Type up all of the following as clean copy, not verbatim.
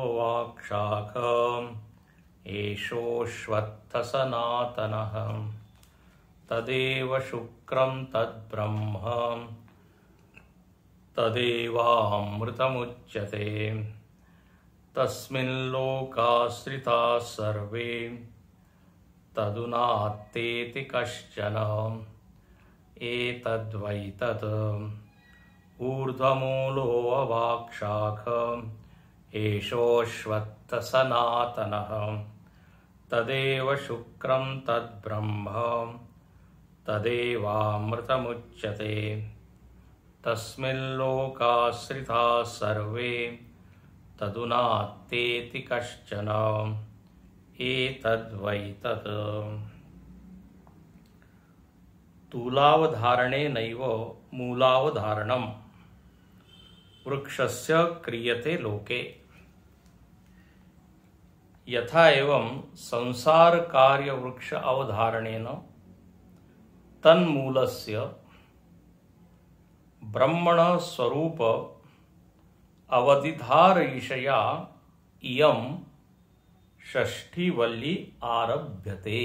वाक्शाख एषोऽश्वत्थ सनातनः तदेव शुक्रं तद्ब्रह्म तदेवामृतमुच्यते तस्मिन् लोकाश्रिताः सर्वे तदुनात्तेति कश्चन एतद्वै तत् ऊर्ध्वमूलो अवाक्शाख एषोऽश्वत्थ सनातनः तदेव शुक्रं तद्ब्रह्म तदेवामृतमुच्यते तस्मिन् लोकाश्रिताः सर्वे तदुनात्तेति कश्चन एतद्वै तत्। तूलावधारणे नैव मूलावधारणं वृक्षस्य क्रियते लोके यथा एवं संसार कार्य वृक्ष अवधारणेन तन्मूलस्य ब्रह्मण स्वरूप अवधिधारयिषया इयं षष्ठी वल्ली आरभ्यते।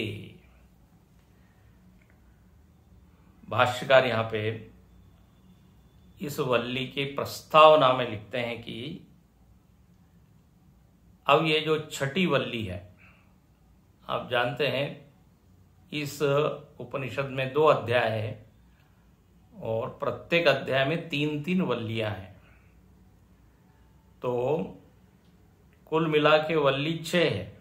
भाष्यकार यहाँ पे इस वल्ली के प्रस्तावना में लिखते हैं कि अब ये जो छठी वल्ली है, आप जानते हैं इस उपनिषद में 2 अध्याय है और प्रत्येक अध्याय में 3-3 वल्लियां हैं, तो कुल मिला के वल्ली 6 है।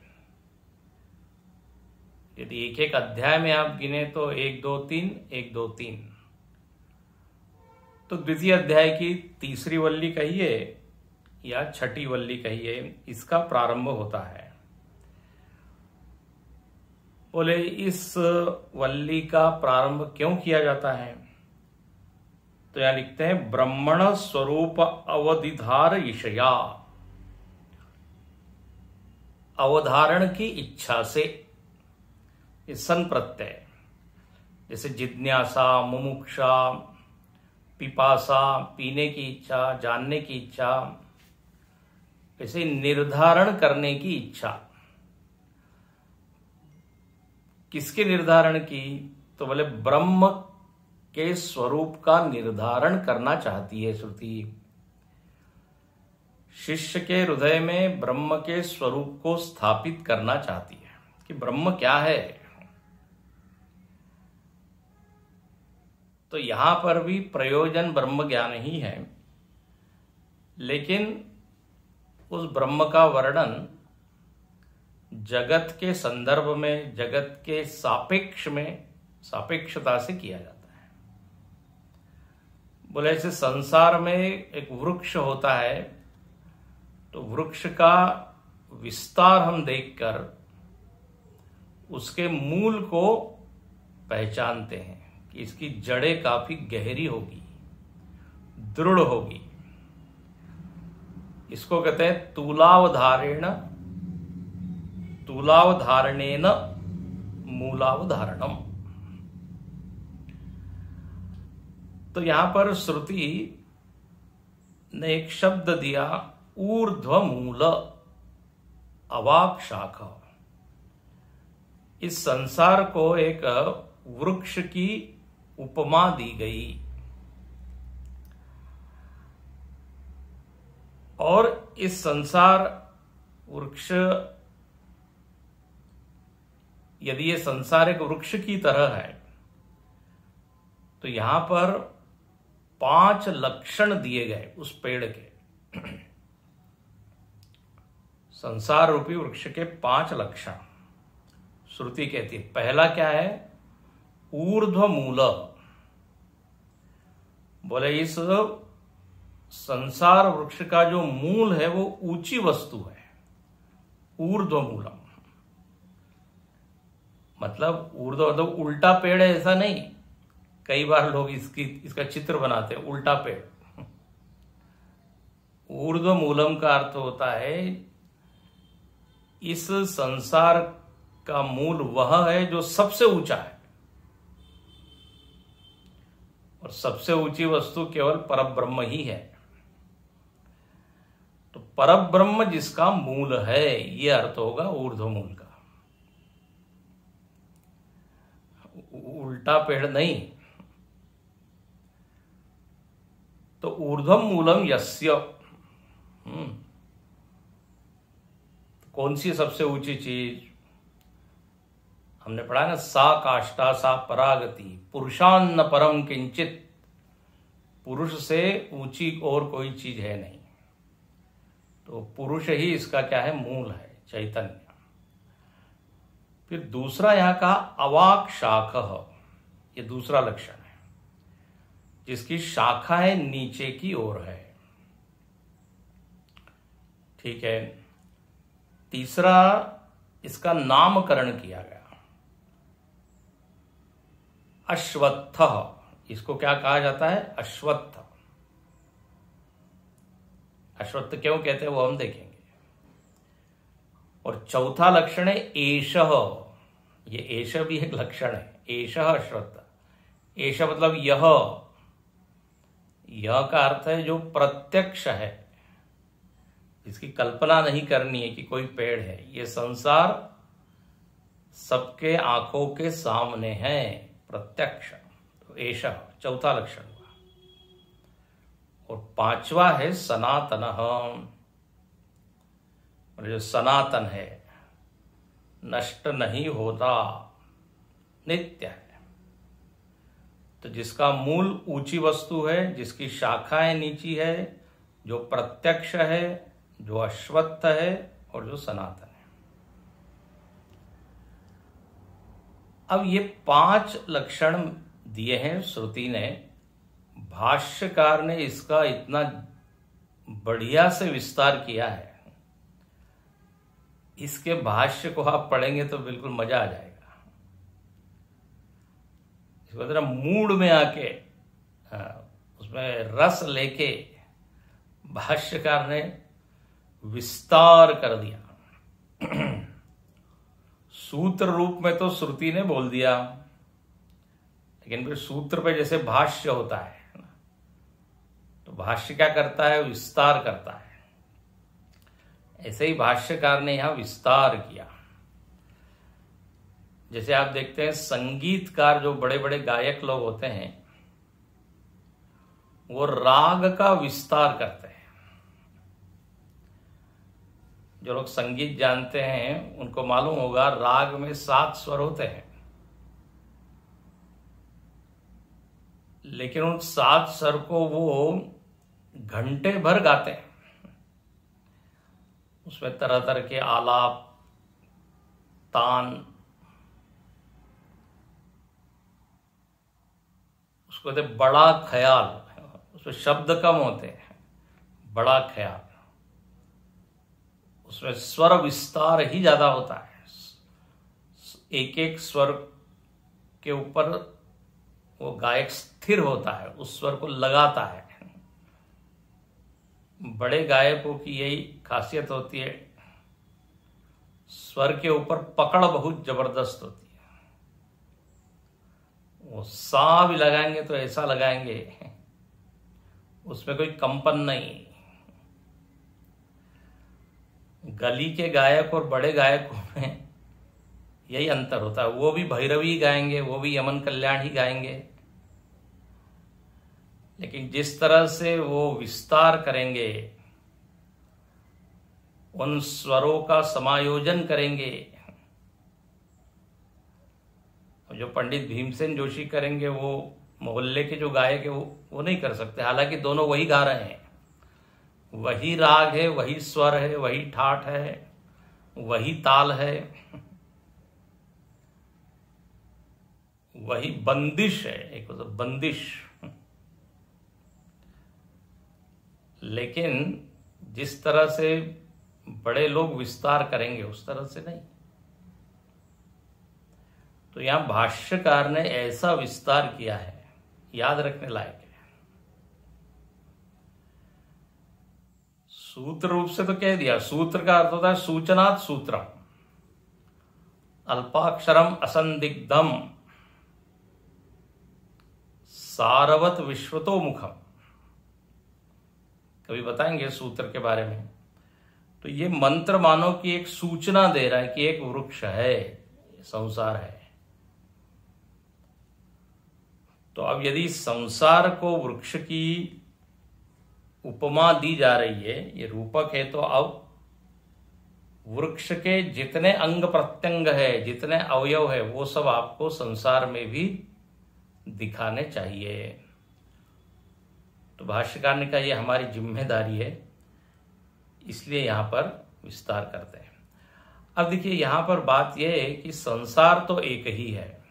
यदि एक अध्याय में आप गिने तो 1 2 3 1 2 3, तो द्वितीय अध्याय की तीसरी वल्ली कहिए या छठी वल्ली कहिए, इसका प्रारंभ होता है। बोले इस वल्ली का प्रारंभ क्यों किया जाता है, तो यहां लिखते हैं ब्रह्मण स्वरूप अवधिधार ईशया, अवधारण की इच्छा से। सन प्रत्यय जैसे जिज्ञासा, मुमुक्षा, पिपासा, पीने की इच्छा, जानने की इच्छा, ऐसे निर्धारण करने की इच्छा। किसके निर्धारण की, तो बोले ब्रह्म के स्वरूप का निर्धारण करना चाहती है श्रुति। शिष्य के हृदय में ब्रह्म के स्वरूप को स्थापित करना चाहती है कि ब्रह्म क्या है। तो यहां पर भी प्रयोजन ब्रह्म ज्ञान ही है, लेकिन उस ब्रह्म का वर्णन जगत के संदर्भ में, जगत के सापेक्ष में, सापेक्षता से किया जाता है। बोले ऐसे संसार में एक वृक्ष होता है, तो वृक्ष का विस्तार हम देखकर उसके मूल को पहचानते हैं कि इसकी जड़ें काफी गहरी होगी, दृढ़ होगी। इसको कहते हैं तूलावधारणेन मूलावधारणम। तो यहां पर श्रुति ने एक शब्द दिया ऊर्ध्वमूल अवाक्शाख। इस संसार को एक वृक्ष की उपमा दी गई, और इस संसार वृक्ष, यदि ये संसार एक वृक्ष की तरह है, तो यहां पर 5 लक्षण दिए गए उस पेड़ के। संसार रूपी वृक्ष के 5 लक्षण श्रुति कहती है। पहला क्या है, ऊर्ध्वमूल। बोले इस संसार वृक्ष का जो मूल है वो ऊंची वस्तु है, ऊर्ध्वमूलम। मतलब मतलब उल्टा पेड़ है ऐसा नहीं। कई बार लोग इसका चित्र बनाते हैं, उल्टा पेड़। ऊर्ध्वमूलम का अर्थ होता है इस संसार का मूल वह है जो सबसे ऊंचा है, और सबसे ऊंची वस्तु केवल परब्रह्म ही है। तो परब्रह्म जिसका मूल है, ये अर्थ होगा ऊर्ध्व मूल का, उल्टा पेड़ नहीं। तो ऊर्ध्वम मूलम यस्य, कौन सी सबसे ऊंची चीज? हमने पढ़ा ना, सा काष्ठा सा परागति पुरुषान्न परम किंचित, पुरुष से ऊंची और कोई चीज है नहीं। तो पुरुष ही इसका क्या है? मूल है, चैतन्य। फिर दूसरा यहां का अवाक शाख, ये दूसरा लक्षण है, जिसकी शाखाएं नीचे की ओर है। ठीक है। तीसरा, इसका नामकरण किया गया, अश्वत्थ। इसको क्या कहा जाता है? अश्वत्थ। अश्वत्थ क्यों कहते हैं वो हम देखेंगे। और चौथा लक्षण है एषः, ये एष भी एक लक्षण है, एषः अश्वत्थ। एष मतलब यह का अर्थ है जो प्रत्यक्ष है, जिसकी कल्पना नहीं करनी है कि कोई पेड़ है। ये संसार सबके आंखों के सामने है, प्रत्यक्ष। तो एष चौथा लक्षण हुआ। और पांचवा है सनातनः, जो सनातन है, नष्ट नहीं होता, नित्य है। तो जिसका मूल ऊंची वस्तु है, जिसकी शाखाएं नीची है, जो प्रत्यक्ष है, जो अश्वत्थ है और जो सनातन है। अब ये 5 लक्षण दिए हैं श्रुति ने। भाष्यकार ने इसका इतना बढ़िया से विस्तार किया है, इसके भाष्य को आप पढ़ेंगे तो बिल्कुल मजा आ जाएगा। इसको जरा मूड में आके, उसमें रस लेके भाष्यकार ने विस्तार कर दिया। सूत्र रूप में तो श्रुति ने बोल दिया, लेकिन फिर सूत्र पे जैसे भाष्य होता है, तो भाष्य क्या करता है? विस्तार करता है। ऐसे ही भाष्यकार ने यहां विस्तार किया। जैसे आप देखते हैं संगीतकार, जो बड़े बड़े गायक लोग होते हैं, वो राग का विस्तार करते हैं। जो लोग संगीत जानते हैं उनको मालूम होगा, राग में 7 स्वर होते हैं, लेकिन उन 7 स्वर को वो घंटे भर गाते हैं। उसमें तरह तरह के आलाप, तान, उसको कहते बड़ा ख्याल, उसमें शब्द कम होते हैं, बड़ा ख्याल। उसमें स्वर विस्तार ही ज्यादा होता है। एक एक स्वर के ऊपर वो गायक स्थिर होता है, उस स्वर को लगाता है। बड़े गायकों की यही खासियत होती है, स्वर के ऊपर पकड़ बहुत जबरदस्त होती है। वो सा भी लगाएंगे तो ऐसा लगाएंगे, उसमें कोई कंपन नहीं। गली के गायक और बड़े गायकों में यही अंतर होता है। वो भी भैरवी गाएंगे, वो भी यमन कल्याण ही गाएंगे, लेकिन जिस तरह से वो विस्तार करेंगे, उन स्वरों का समायोजन करेंगे, जो पंडित भीमसेन जोशी करेंगे, वो मोहल्ले के जो गायक है वो नहीं कर सकते। हालांकि दोनों वही गा रहे हैं, वही राग है, वही स्वर है, वही ठाठ है, वही ताल है, वही बंदिश है, एक तो बंदिश। लेकिन जिस तरह से बड़े लोग विस्तार करेंगे उस तरह से नहीं। तो यहां भाष्यकार ने ऐसा विस्तार किया है, याद रखने लायक है। सूत्र रूप से तो कह दिया। सूत्र का अर्थ होता है सूचनात् सूत्रम, अल्पाक्षरम असंदिग्धम, सारवत विश्वतो मुखम। कभी बताएंगे सूत्र के बारे में। तो ये मंत्र मानो कि एक सूचना दे रहा है कि एक वृक्ष है, संसार है। तो अब यदि संसार को वृक्ष की उपमा दी जा रही है, ये रूपक है, तो अब वृक्ष के जितने अंग प्रत्यंग है, जितने अवयव है, वो सब आपको संसार में भी दिखाने चाहिए। तो भाष्यकार ने कहा ये हमारी जिम्मेदारी है, इसलिए यहां पर विस्तार करते हैं। अब देखिए यहां पर बात यह है कि संसार तो एक ही है,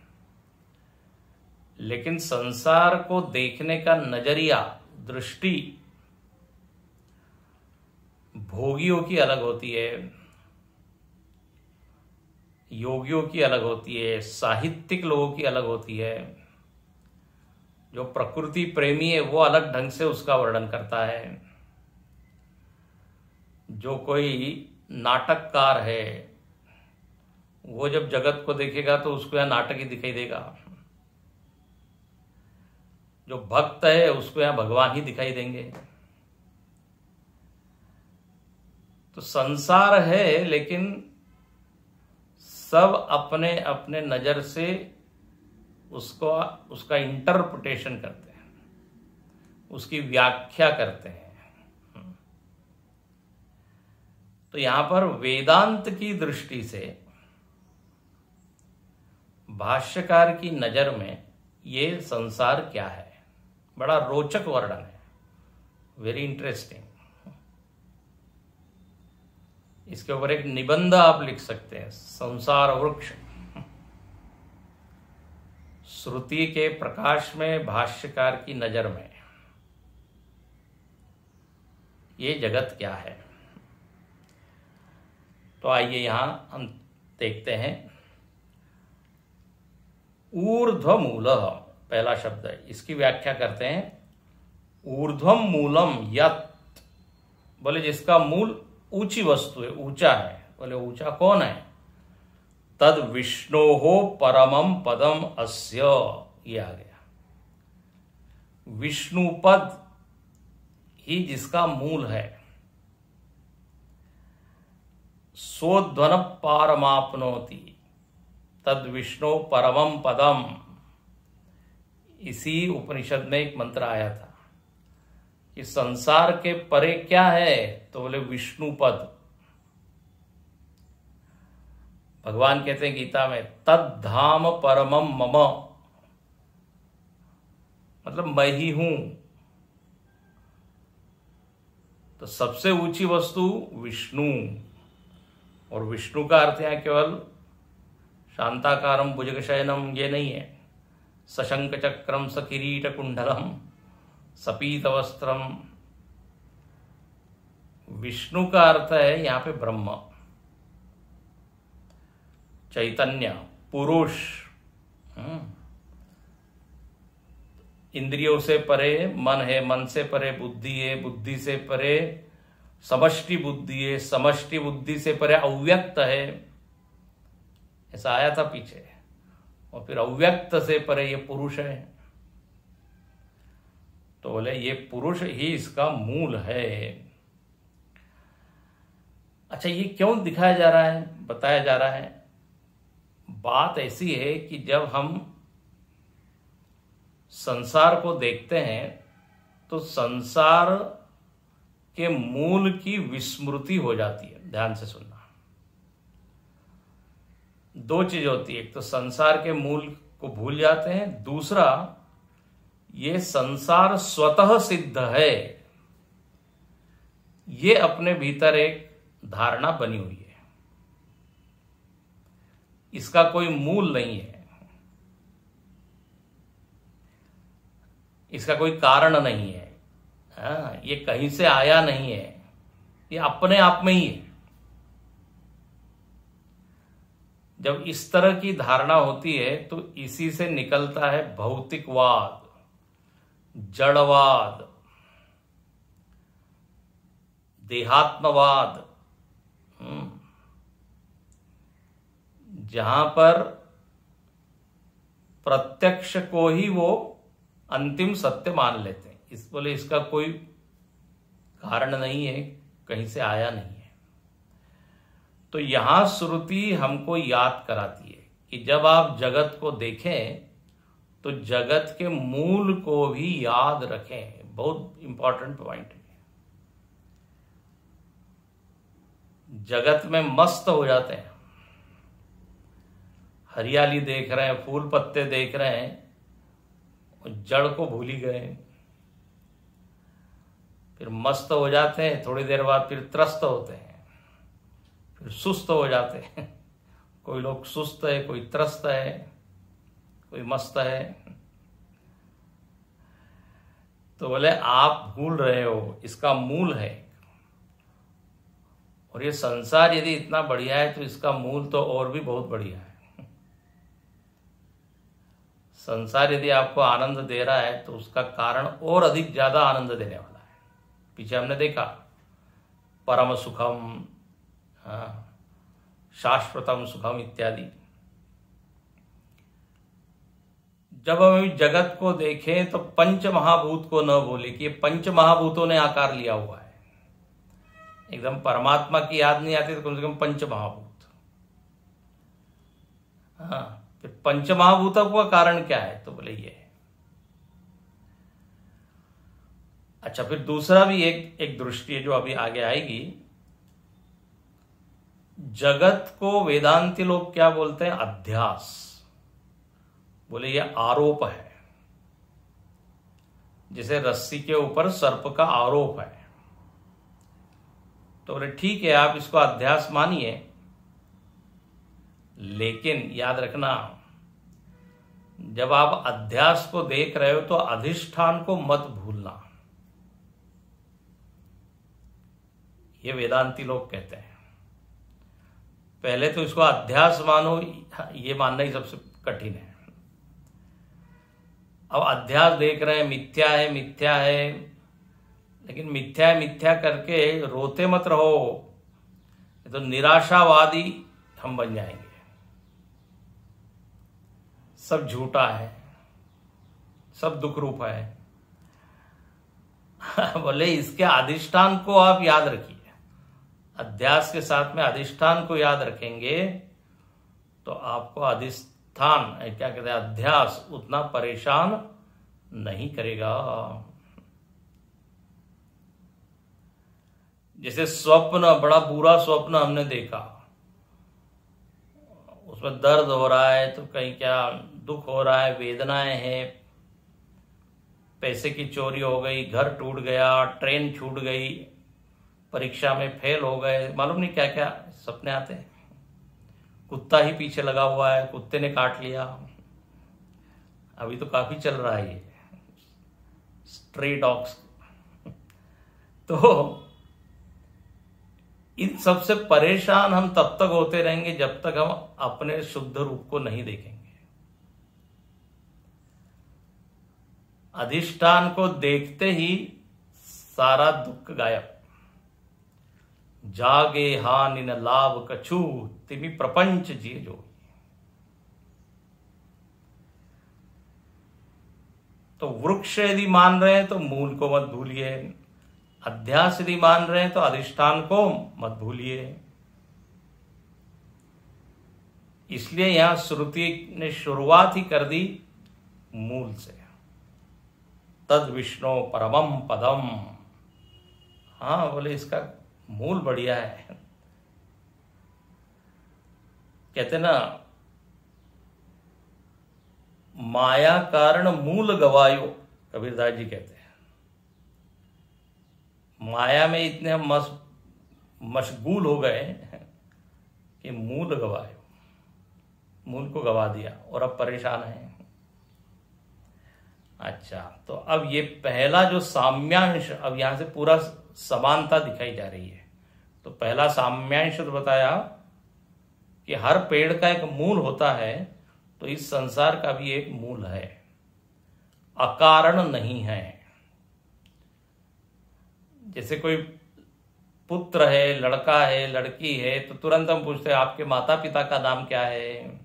लेकिन संसार को देखने का नजरिया, दृष्टि भोगियों की अलग होती है, योगियों की अलग होती है, साहित्यिक लोगों की अलग होती है। जो प्रकृति प्रेमी है वो अलग ढंग से उसका वर्णन करता है। जो कोई नाटककार है वो जब जगत को देखेगा तो उसको यहां नाटक ही दिखाई देगा। जो भक्त है उसको यहां भगवान ही दिखाई देंगे। तो संसार है, लेकिन सब अपने अपने नजर से उसका इंटरप्रिटेशन करते हैं, उसकी व्याख्या करते हैं। तो यहां पर वेदांत की दृष्टि से भाष्यकार की नजर में ये संसार क्या है, बड़ा रोचक वर्णन है, वेरी इंटरेस्टिंग। इसके ऊपर एक निबंध आप लिख सकते हैं, संसार वृक्ष। श्रुति के प्रकाश में भाष्यकार की नजर में ये जगत क्या है। तो आइए यहां हम देखते हैं। ऊर्ध्वमूलः पहला शब्द है, इसकी व्याख्या करते हैं। ऊर्ध्वम मूलम यत्, बोले जिसका मूल ऊंची वस्तु है, ऊंचा है। बोले ऊंचा कौन है? तद विष्णोः परमम पदम अस्य, ये आ गया। विष्णु पद ही जिसका मूल है। सोध्वन पारमाप्नोति तद विष्णु परमम पदम, इसी उपनिषद में एक मंत्र आया था कि संसार के परे क्या है, तो बोले विष्णु पद। भगवान कहते हैं गीता में तद धाम परमम मम, मतलब मैं ही हूं। तो सबसे ऊंची वस्तु विष्णु, और विष्णु का अर्थ यहां केवल शांताकारम भुजगशयनम ये नहीं है। सशंक चक्रम सकिरीट कुंडलम सपीत वस्त्रम, विष्णु का अर्थ है यहां पे ब्रह्म, चैतन्य, पुरुष। इंद्रियों से परे मन है, मन से परे बुद्धि है, बुद्धि से परे समष्टि बुद्धि है, समष्टि बुद्धि से परे अव्यक्त है। ऐसा आया था पीछे। और फिर अव्यक्त से परे ये पुरुष है। तो बोले ये पुरुष ही इसका मूल है। अच्छा, ये क्यों दिखाया जा रहा है, बताया जा रहा है? बात ऐसी है कि जब हम संसार को देखते हैं तो संसार के मूल की विस्मृति हो जाती है। ध्यान से सुनना। दो चीज होती है, एक तो संसार के मूल को भूल जाते हैं, दूसरा ये संसार स्वतः सिद्ध है, ये अपने भीतर एक धारणा बनी हुई है, इसका कोई मूल नहीं है, इसका कोई कारण नहीं है। ये कहीं से आया नहीं है, ये अपने आप में ही है। जब इस तरह की धारणा होती है तो इसी से निकलता है भौतिकवाद, जड़वाद, देहात्मवाद, जहां पर प्रत्यक्ष को ही वो अंतिम सत्य मान लेते हैं। बोले इसका कोई कारण नहीं है, कहीं से आया नहीं है। तो यहां श्रुति हमको याद कराती है कि जब आप जगत को देखें तो जगत के मूल को भी याद रखें। बहुत इंपॉर्टेंट पॉइंट है। जगत में मस्त हो जाते हैं, हरियाली देख रहे हैं, फूल पत्ते देख रहे हैं, और जड़ को भूल ही गए। फिर मस्त हो जाते हैं, थोड़ी देर बाद फिर त्रस्त होते हैं, फिर सुस्त हो जाते हैं। कोई लोग सुस्त है, कोई त्रस्त है, कोई मस्त है। तो बोले आप भूल रहे हो, इसका मूल है। और ये संसार यदि इतना बढ़िया है तो इसका मूल तो और भी बहुत बढ़िया है। संसार यदि आपको आनंद दे रहा है तो उसका कारण और अधिक ज्यादा आनंद देने वाला है। पीछे हमने देखा परम सुखम, शाश्वतम सुखम इत्यादि। जब हम जगत को देखें तो पंच महाभूत को न भूले कि ये पंच महाभूतों ने आकार लिया हुआ है। एकदम परमात्मा की याद नहीं आती तो कम से कम पंच महाभूत। फिर पंच महाभूतों का कारण क्या है? तो बोले ये है। अच्छा, फिर दूसरा भी एक दृष्टि है जो अभी आगे आएगी। जगत को वेदांती लोग क्या बोलते हैं? अध्यास। बोले ये आरोप है, जैसे रस्सी के ऊपर सर्प का आरोप है। तो बोले ठीक है, आप इसको अध्यास मानिए, लेकिन याद रखना जब आप अध्यास को देख रहे हो तो अधिष्ठान को मत भूलना। ये वेदांती लोग कहते हैं। पहले तो इसको अध्यास मानो, ये मानना ही सबसे कठिन है। अब अध्यास देख रहे हैं, मिथ्या है मिथ्या है, लेकिन मिथ्या है मिथ्या करके रोते मत रहो, तो निराशावादी हम बन जाएंगे। सब झूठा है, सब दुख रूप है। बोले इसके अधिष्ठान को आप याद रखिए। अध्यास के साथ में अधिष्ठान को याद रखेंगे तो आपको अधिष्ठान क्या कहते हैं, अध्यास उतना परेशान नहीं करेगा। जैसे स्वप्न, बड़ा बुरा स्वप्न हमने देखा, उसमें दर्द हो रहा है तो कहीं क्या दुख हो रहा है, वेदनाएं हैं, पैसे की चोरी हो गई, घर टूट गया, ट्रेन छूट गई, परीक्षा में फेल हो गए, मालूम नहीं क्या क्या सपने आते हैं। कुत्ता ही पीछे लगा हुआ है, कुत्ते ने काट लिया। अभी तो काफी चल रहा है ये स्ट्रे डॉग्स। तो इन सबसे परेशान हम तब तक होते रहेंगे जब तक हम अपने शुद्ध रूप को नहीं देखेंगे। अधिष्ठान को देखते ही सारा दुख गायब। जागे हानि न लाभ कछु, तिमि प्रपंच जिए जो। तो वृक्ष यदि मान रहे हैं तो मूल को मत भूलिए, अध्यास यदि मान रहे हैं तो अधिष्ठान को मत भूलिए। इसलिए यहां श्रुति ने शुरुआत ही कर दी मूल से, तद विष्णु परमम पदम। हाँ, बोले इसका मूल बढ़िया है। कहते ना, माया कारण मूल गवायो, कबीरदास जी कहते हैं। माया में इतने हम मशगूल हो गए कि मूल गवायो, मूल को गवा दिया और अब परेशान है। अच्छा, तो अब ये पहला जो साम्यांश, अब यहां से पूरा समानता दिखाई जा रही है। तो पहला साम्यांश तो बताया कि हर पेड़ का एक मूल होता है, तो इस संसार का भी एक मूल है, अकारण नहीं है। जैसे कोई पुत्र है, लड़का है, लड़की है, तो तुरंत हम पूछते हैं आपके माता पिता का नाम क्या है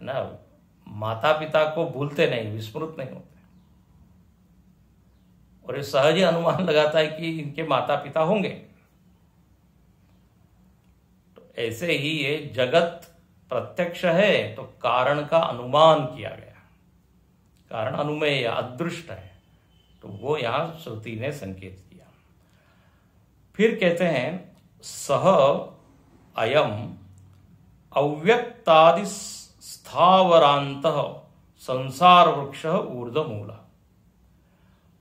ना। माता पिता को भूलते नहीं, विस्मृत नहीं होते, और ये सहज ही अनुमान लगाता है कि इनके माता पिता होंगे। ऐसे ही ये जगत प्रत्यक्ष है तो कारण का अनुमान किया गया, कारण अनुमेय अदृष्ट है, तो वो यहां श्रुति ने संकेत किया। फिर कहते हैं सह अयम अव्यक्तादि स्थावरांत संसार वृक्ष ऊर्ध्वमूला।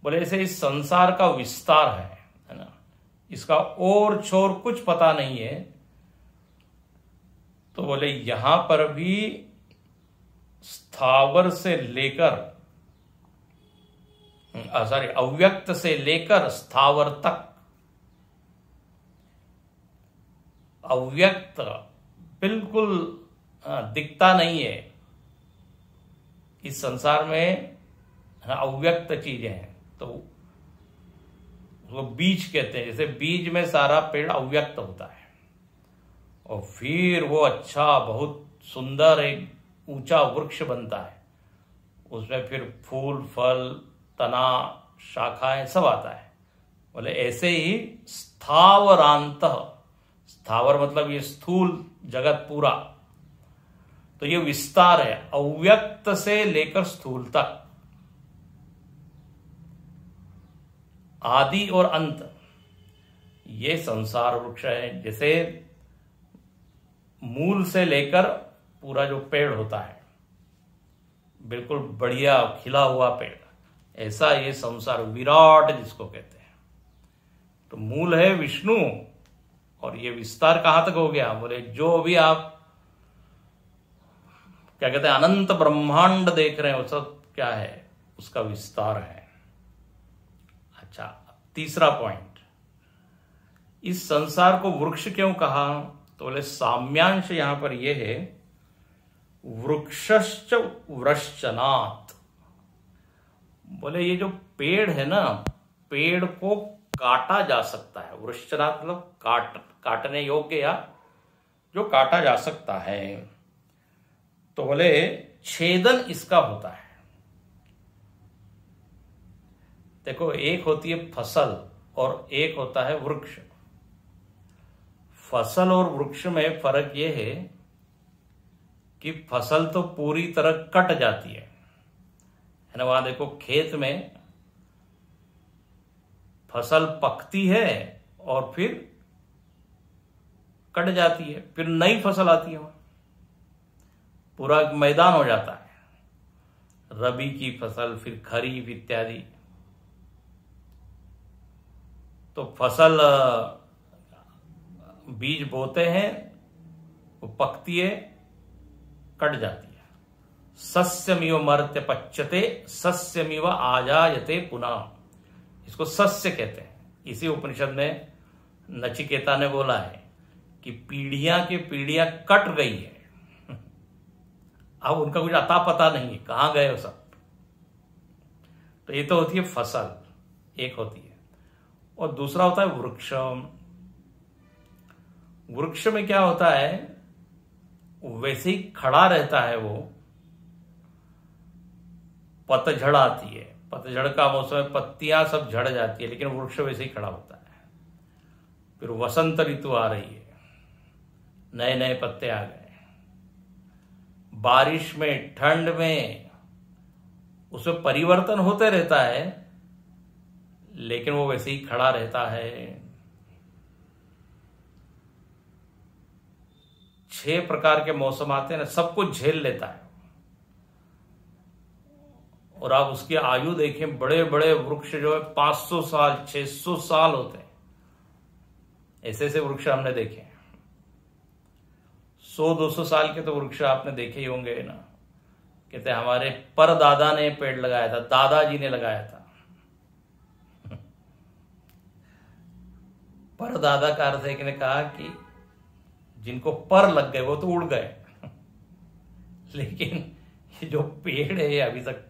बोले ऐसे इस संसार का विस्तार है ना, इसका और छोर कुछ पता नहीं है। तो बोले यहां पर भी स्थावर से लेकर अव्यक्त से लेकर स्थावर तक, अव्यक्त बिल्कुल दिखता नहीं है इस संसार में, अव्यक्त चीजें हैं, तो वो बीज कहते हैं। जैसे बीज में सारा पेड़ अव्यक्त होता है और फिर वो अच्छा बहुत सुंदर एक ऊंचा वृक्ष बनता है, उसमें फिर फूल फल तना शाखाएं सब आता है। बोले ऐसे ही स्थावरांत, स्थावर मतलब ये स्थूल जगत पूरा, तो ये विस्तार है अव्यक्त से लेकर स्थूल तक, आदि और अंत, ये संसार वृक्ष है। जैसे मूल से लेकर पूरा जो पेड़ होता है बिल्कुल बढ़िया खिला हुआ पेड़, ऐसा ये संसार विराट जिसको कहते हैं। तो मूल है विष्णु और ये विस्तार कहां तक हो गया? बोले जो भी आप क्या कहते हैं अनंत ब्रह्मांड देख रहे हैं वो सब क्या है? उसका विस्तार है। अच्छा, तीसरा पॉइंट, इस संसार को वृक्ष क्यों कहा? तो बोले साम्यांश यहां पर यह है वृक्षश्च वृश्चनात्। बोले ये जो पेड़ है ना, पेड़ को काटा जा सकता है। वृश्चनात् मतलब काटने योग्य या जो काटा जा सकता है। तो बोले छेदन इसका होता है। देखो एक होती है फसल और एक होता है वृक्ष। फसल और वृक्ष में फर्क यह है कि फसल तो पूरी तरह कट जाती है ना। वहां देखो खेत में फसल पकती है और फिर कट जाती है, फिर नई फसल आती है, वहां पूरा मैदान हो जाता है। रबी की फसल, फिर खरीफ इत्यादि। तो फसल बीज बोते हैं, वो पकती है, कट जाती है। सस्यमिव मर्त्य पच्यते सस्यमिव आजायते पुनः, इसको सस्य कहते हैं। इसी उपनिषद में नचिकेता ने बोला है कि पीढ़ियां की पीढ़ियां कट गई है, अब उनका कुछ अता पता नहीं है, कहां गए वो सब। तो ये तो होती है फसल, एक होती है। और दूसरा होता है वृक्ष। वृक्ष में क्या होता है, वैसे ही खड़ा रहता है वो। पतझड़ आती है, पतझड़ का मौसम में पत्तियां सब झड़ जाती है, लेकिन वृक्ष वैसे ही खड़ा होता है। फिर वसंत ऋतु आ रही है, नए नए पत्ते आ गए। बारिश में, ठंड में उसमें परिवर्तन होते रहता है, लेकिन वो वैसे ही खड़ा रहता है। 6 प्रकार के मौसम आते हैं ना, सब कुछ झेल लेता है। और आप उसकी आयु देखें, बड़े बड़े वृक्ष जो है 500 साल 600 साल होते हैं। ऐसे ऐसे वृक्ष हमने देखे हैं। 100-200 साल के तो वृक्ष आपने देखे ही होंगे ना। कहते हमारे परदादा ने पेड़ लगाया था, दादाजी ने लगाया था। परदादा का अर्थ है कि ने कहा कि जिनको पर लग गए वो तो उड़ गए, लेकिन ये जो पेड़ है ये अभी तक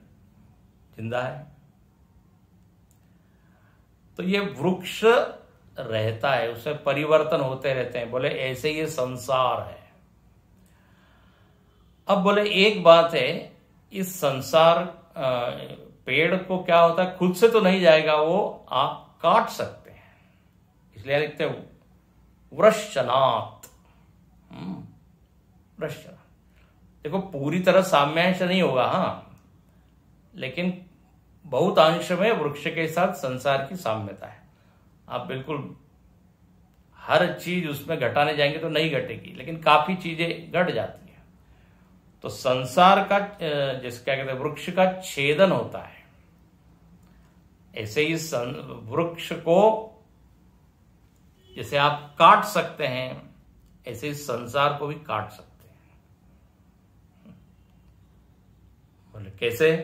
जिंदा है। तो ये वृक्ष रहता है, उसमें परिवर्तन होते रहते हैं। बोले ऐसे ये संसार है। अब बोले एक बात है, इस संसार पेड़ को क्या होता है, खुद से तो नहीं जाएगा, वो आप काट सकते हैं। इसलिए लिखते हैं वृश्चनात्, वृश्चनात्। देखो पूरी तरह साम्यांश नहीं होगा, हाँ, लेकिन बहुत अंश में वृक्ष के साथ संसार की साम्यता है। आप बिल्कुल हर चीज उसमें घटाने जाएंगे तो नहीं घटेगी, लेकिन काफी चीजें घट जाती है। तो संसार का जिस क्या कहते हैं वृक्ष का छेदन होता है, ऐसे ही वृक्ष को जैसे आप काट सकते हैं, ऐसे ही संसार को भी काट सकते हैं। बोले कैसे?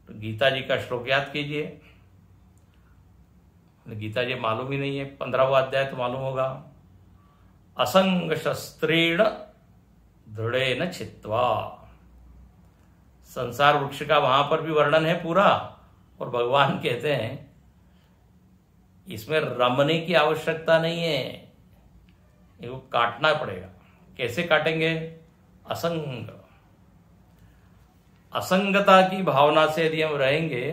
तो गीता जी का श्लोक याद कीजिए। गीता जी मालूम ही नहीं है, 15वां अध्याय तो मालूम होगा। असंग शस्त्रेण दृढ़ेन छित्त्वा। संसार वृक्ष का वहां पर भी वर्णन है पूरा, और भगवान कहते हैं इसमें रमने की आवश्यकता नहीं है, इसको काटना पड़ेगा। कैसे काटेंगे? असंग, असंगता की भावना से यदि हम रहेंगे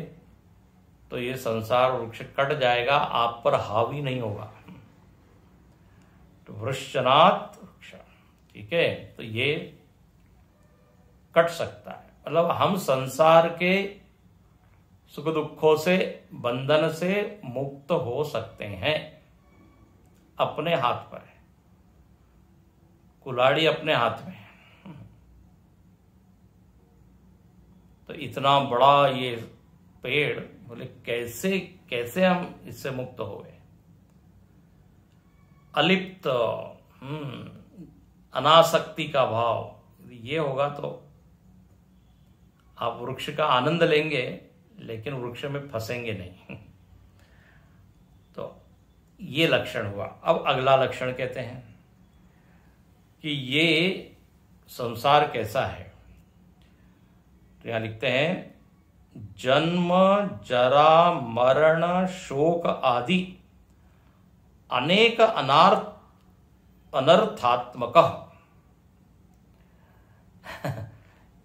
तो ये संसार वृक्ष कट जाएगा, आप पर हावी नहीं होगा। तो वृश्चनात् वृक्ष, ठीक है, तो ये कट सकता है। मतलब हम संसार के सुख दुखों से, बंधन से मुक्त हो सकते हैं। अपने हाथ पर है, कुल्हाड़ी अपने हाथ में है। तो इतना बड़ा ये पेड़, बोले कैसे कैसे हम इससे मुक्त हो गए? अलिप्त, अनासक्ति का भाव ये होगा तो आप वृक्ष का आनंद लेंगे, लेकिन वृक्ष में फंसेंगे नहीं। तो ये लक्षण हुआ। अब अगला लक्षण कहते हैं कि ये संसार कैसा है। तो यहां लिखते हैं जन्म जरा मरण शोक आदि अनेक अनर्थात्मक।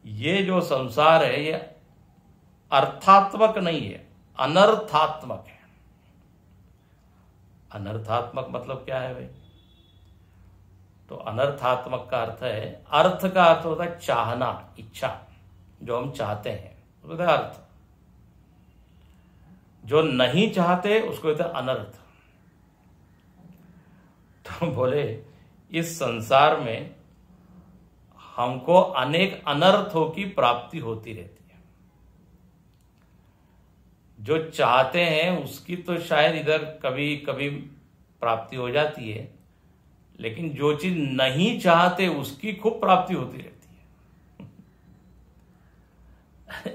ये जो संसार है ये अर्थात्मक नहीं है, अनर्थात्मक है। अनर्थात्मक मतलब क्या है भाई? तो अनर्थात्मक का अर्थ है, अर्थ का अर्थ होता है चाहना, इच्छा, जो हम चाहते हैं उसको कहते हैं अर्थ। जो नहीं चाहते उसको कहते हैं अनर्थ। तो बोले इस संसार में हमको अनेक अनर्थों की प्राप्ति होती रहती है। जो चाहते हैं उसकी तो शायद इधर कभी कभी प्राप्ति हो जाती है, लेकिन जो चीज नहीं चाहते उसकी खूब प्राप्ति होती रहती है।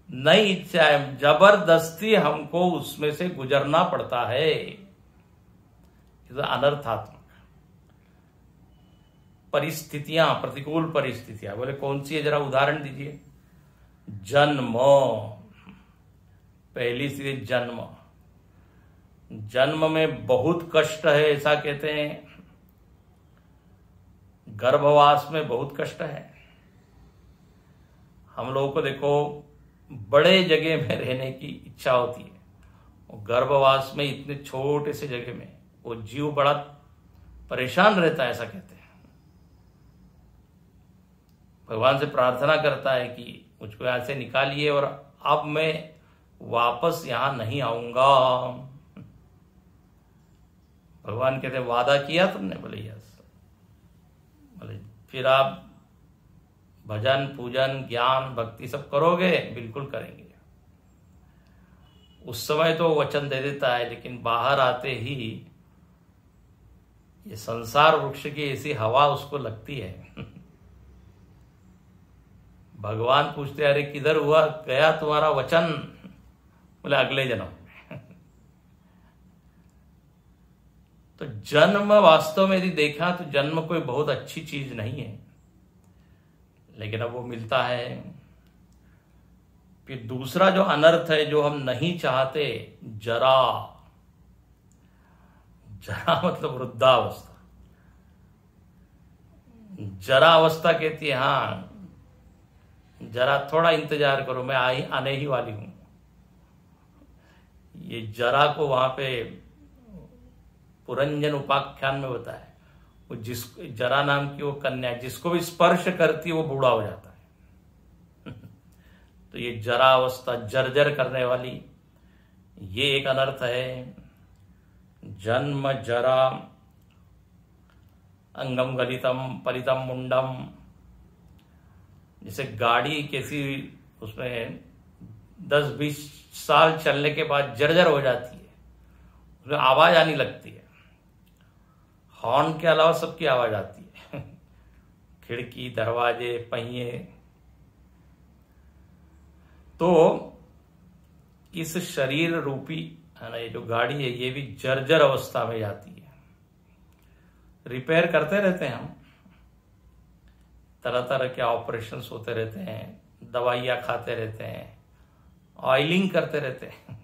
नहीं इच्छा है, जबरदस्ती हमको उसमें से गुजरना पड़ता है। अनर्थात्मक परिस्थितियां, प्रतिकूल परिस्थितियां। बोले कौन सी है, जरा उदाहरण दीजिए। जन्म, पहली स्थिति जन्म। जन्म में बहुत कष्ट है ऐसा कहते हैं। गर्भवास में बहुत कष्ट है। हम लोगों को देखो बड़े जगह में रहने की इच्छा होती है, और गर्भवास में इतने छोटे से जगह में वो जीव बड़ा परेशान रहता है ऐसा कहते हैं। भगवान से प्रार्थना करता है कि मुझको यहां से निकालिए और अब मैं वापस यहां नहीं आऊंगा। भगवान कहते वादा किया तुमने? बोले यस। बोले फिर आप भजन पूजन ज्ञान भक्ति सब करोगे? बिल्कुल करेंगे। उस समय तो वचन दे देता है, लेकिन बाहर आते ही ये संसार वृक्ष की ऐसी हवा उसको लगती है। भगवान पूछते अरे किधर हुआ गया तुम्हारा वचन? बोले अगले जन्म में। तो जन्म वास्तव में यदि देखा तो जन्म कोई बहुत अच्छी चीज नहीं है, लेकिन अब वो मिलता है। फिर दूसरा जो अनर्थ है जो हम नहीं चाहते, जरा। जरा मतलब वृद्धावस्था। जरा अवस्था कहती है हाँ जरा थोड़ा इंतजार करो, मैं आने ही वाली हूं। ये जरा को वहां पे पुरंजन उपाख्यान में बताया, वो जरा नाम की वो कन्या जिसको भी स्पर्श करती है वो बूढ़ा हो जाता है। तो ये जरा अवस्था, जर्जर करने वाली, ये एक अनर्थ है। जन्म जरा अंगम गलितम पलितम मुंडम, जैसे गाड़ी किसी उसमें 10-20 साल चलने के बाद जर्जर हो जाती है, उसमें आवाज आने लगती है, हॉर्न के अलावा सबकी आवाज आती है, खिड़की, दरवाजे, पहिए। तो इस शरीर रूपी है ना, ये जो गाड़ी है ये भी जर्जर अवस्था में जाती है। रिपेयर करते रहते हैं हम, तरह तरह के ऑपरेशंस होते रहते हैं, दवाइयां खाते रहते हैं, ऑयलिंग करते रहते हैं,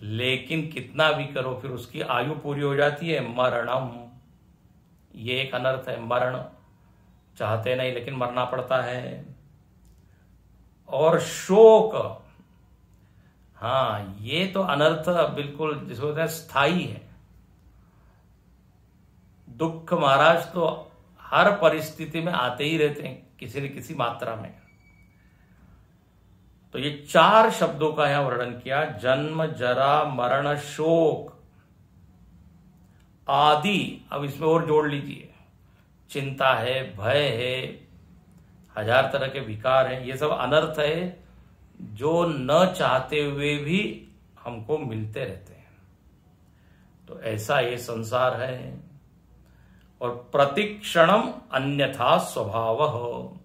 लेकिन कितना भी करो फिर उसकी आयु पूरी हो जाती है। मरणम, ये एक अनर्थ है। मरण चाहते नहीं लेकिन मरना पड़ता है। और शोक, हाँ ये तो अनर्थ बिल्कुल जिसको कहते हैं स्थायी है। दुख महाराज तो हर परिस्थिति में आते ही रहते हैं किसी न किसी मात्रा में। तो ये 4 शब्दों का यहां वर्णन किया, जन्म जरा मरण शोक आदि। अब इसमें और जोड़ लीजिए, चिंता है, भय है, 1000 तरह के विकार हैं। ये सब अनर्थ है जो न चाहते हुए भी हमको मिलते रहते हैं। तो ऐसा ये संसार है। और प्रतिक्षणम अन्यथा स्वभाव हो।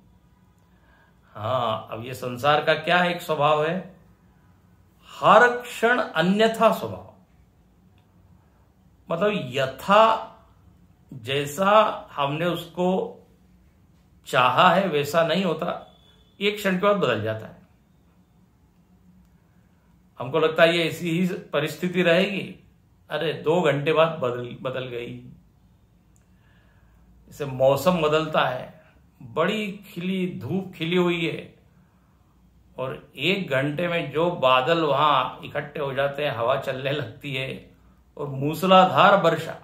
हाँ, अब ये संसार का क्या एक स्वभाव है? हर क्षण अन्यथा स्वभाव, मतलब यथा जैसा हमने उसको चाहा है वैसा नहीं होता, एक क्षण के बाद बदल जाता है। हमको लगता है ये ऐसी ही परिस्थिति रहेगी, अरे 2 घंटे बाद बदल गई। जैसे मौसम बदलता है, बड़ी खिली धूप खिली हुई है और 1 घंटे में जो बादल वहां इकट्ठे हो जाते हैं, हवा चलने लगती है और मूसलाधार वर्षा।